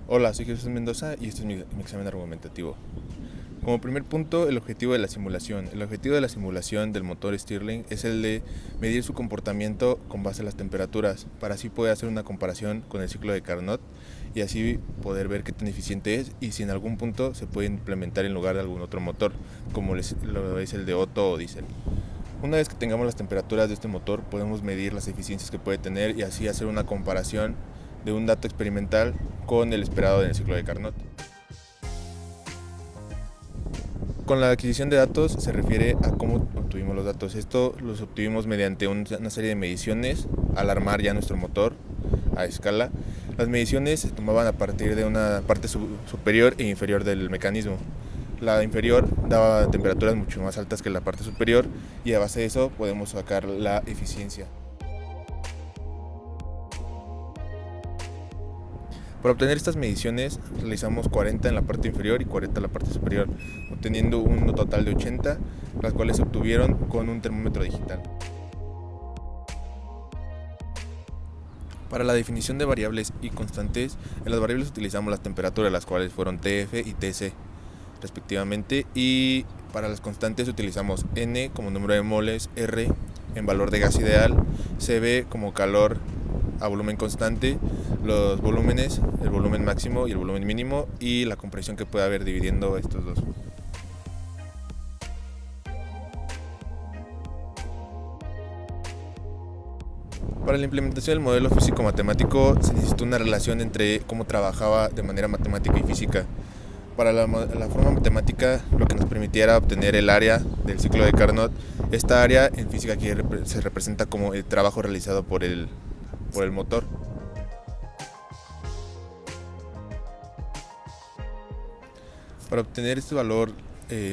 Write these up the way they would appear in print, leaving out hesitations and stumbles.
Hola, soy Jesús Mendoza y este es mi examen argumentativo. Como primer punto, el objetivo de la simulación. El objetivo de la simulación del motor Stirling es el de medir su comportamiento con base a las temperaturas, para así poder hacer una comparación con el ciclo de Carnot y así poder ver qué tan eficiente es y si en algún punto se puede implementar en lugar de algún otro motor, como lo es el de Otto o diésel. Una vez que tengamos las temperaturas de este motor, podemos medir las eficiencias que puede tener y así hacer una comparación de un dato experimental con el esperado en el ciclo de Carnot. Con la adquisición de datos se refiere a cómo obtuvimos los datos. Esto los obtuvimos mediante una serie de mediciones al armar ya nuestro motor a escala. Las mediciones se tomaban a partir de una parte superior e inferior del mecanismo. La inferior daba temperaturas mucho más altas que la parte superior y a base de eso podemos sacar la eficiencia. Para obtener estas mediciones realizamos 40 en la parte inferior y 40 en la parte superior, obteniendo un total de 80, las cuales se obtuvieron con un termómetro digital. Para la definición de variables y constantes, en las variables utilizamos las temperaturas, las cuales fueron TF y TC respectivamente, y para las constantes utilizamos N como número de moles, R en valor de gas ideal, Cb como calor a volumen constante, los volúmenes, el volumen máximo y el volumen mínimo y la compresión que puede haber dividiendo estos dos. Para la implementación del modelo físico-matemático se necesitó una relación entre cómo trabajaba de manera matemática y física. Para la forma matemática, lo que nos permitiera obtener el área del ciclo de Carnot, esta área en física aquí se representa como el trabajo realizado por el motor. Para obtener este valor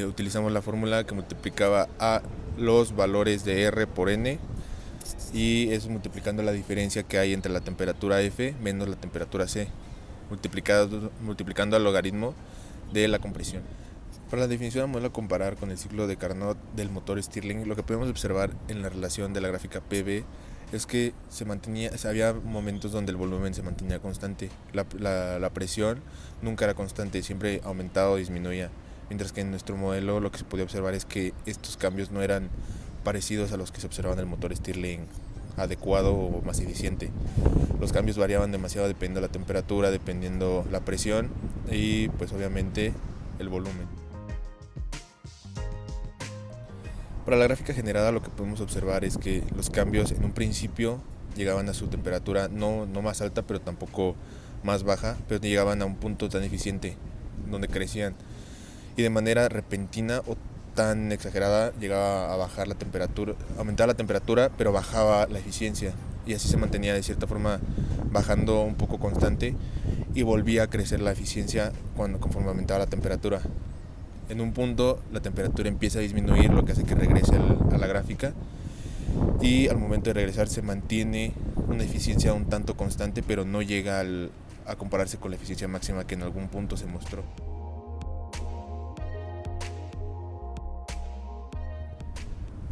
utilizamos la fórmula que multiplicaba a los valores de R por N y eso multiplicando la diferencia que hay entre la temperatura F menos la temperatura C, multiplicando al logaritmo de la compresión. Para la definición del modelo a comparar con el ciclo de Carnot del motor Stirling, lo que podemos observar en la relación de la gráfica PV es que había momentos donde el volumen se mantenía constante, la presión nunca era constante, siempre aumentaba o disminuía, mientras que en nuestro modelo lo que se podía observar es que estos cambios no eran parecidos a los que se observaban en el motor Stirling adecuado o más eficiente. Los cambios variaban demasiado dependiendo de la temperatura, dependiendo la presión y pues obviamente el volumen. Para la gráfica generada lo que podemos observar es que los cambios en un principio llegaban a su temperatura no más alta pero tampoco más baja, pero llegaban a un punto tan eficiente donde crecían y de manera repentina o tan exagerada llegaba a bajar la temperatura, aumentaba la temperatura pero bajaba la eficiencia y así se mantenía de cierta forma bajando un poco constante y volvía a crecer la eficiencia conforme aumentaba la temperatura. En un punto la temperatura empieza a disminuir, lo que hace que regrese a la gráfica y al momento de regresar se mantiene una eficiencia un tanto constante pero no llega a compararse con la eficiencia máxima que en algún punto se mostró.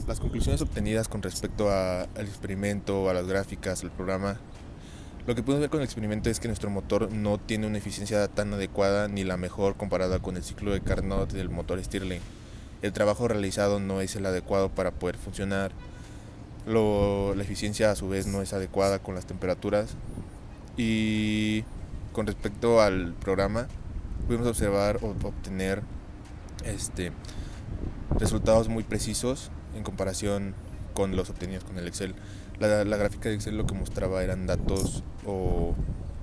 Las conclusiones obtenidas con respecto al experimento, a las gráficas, al programa, lo que podemos ver con el experimento es que nuestro motor no tiene una eficiencia tan adecuada ni la mejor comparada con el ciclo de Carnot del motor Stirling. El trabajo realizado no es el adecuado para poder funcionar. La eficiencia a su vez no es adecuada con las temperaturas. Y con respecto al programa, pudimos observar o obtener resultados muy precisos en comparación con los obtenidos con el Excel. La gráfica de Excel lo que mostraba eran datos o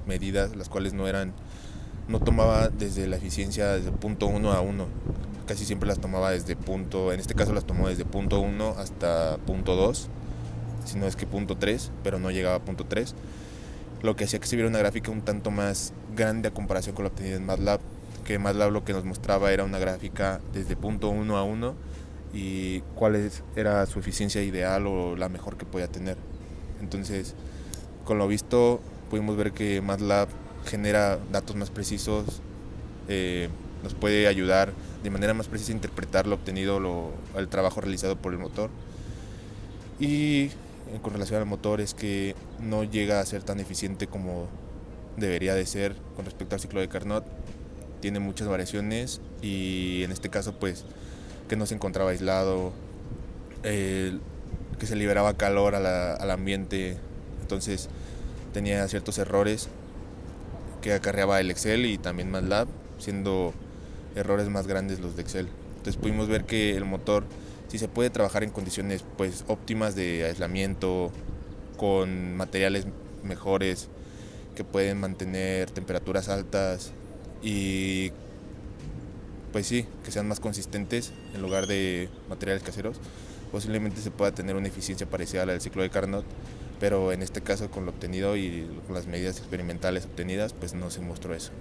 medidas las cuales no tomaba desde la eficiencia desde punto 1 a 1, casi siempre las tomaba en este caso las tomó desde punto 1 hasta punto 2, si no es que punto 3, pero no llegaba a punto 3, lo que hacía que se viera una gráfica un tanto más grande a comparación con la obtenida en MATLAB, que MATLAB lo que nos mostraba era una gráfica desde punto 1 a 1 y cuál era su eficiencia ideal o la mejor que podía tener. Entonces, con lo visto, pudimos ver que MATLAB genera datos más precisos, nos puede ayudar de manera más precisa a interpretar lo obtenido, el trabajo realizado por el motor. Y con relación al motor es que no llega a ser tan eficiente como debería de ser con respecto al ciclo de Carnot. Tiene muchas variaciones y en este caso pues que no se encontraba aislado, que se liberaba calor al ambiente, entonces tenía ciertos errores que acarreaba el Excel y también MATLAB, siendo errores más grandes los de Excel. Entonces pudimos ver que el motor, si se puede trabajar en condiciones pues óptimas de aislamiento, con materiales mejores que pueden mantener temperaturas altas y pues sí, que sean más consistentes en lugar de materiales caseros, posiblemente se pueda tener una eficiencia parecida a la del ciclo de Carnot, pero en este caso con lo obtenido y con las medidas experimentales obtenidas pues no se mostró eso.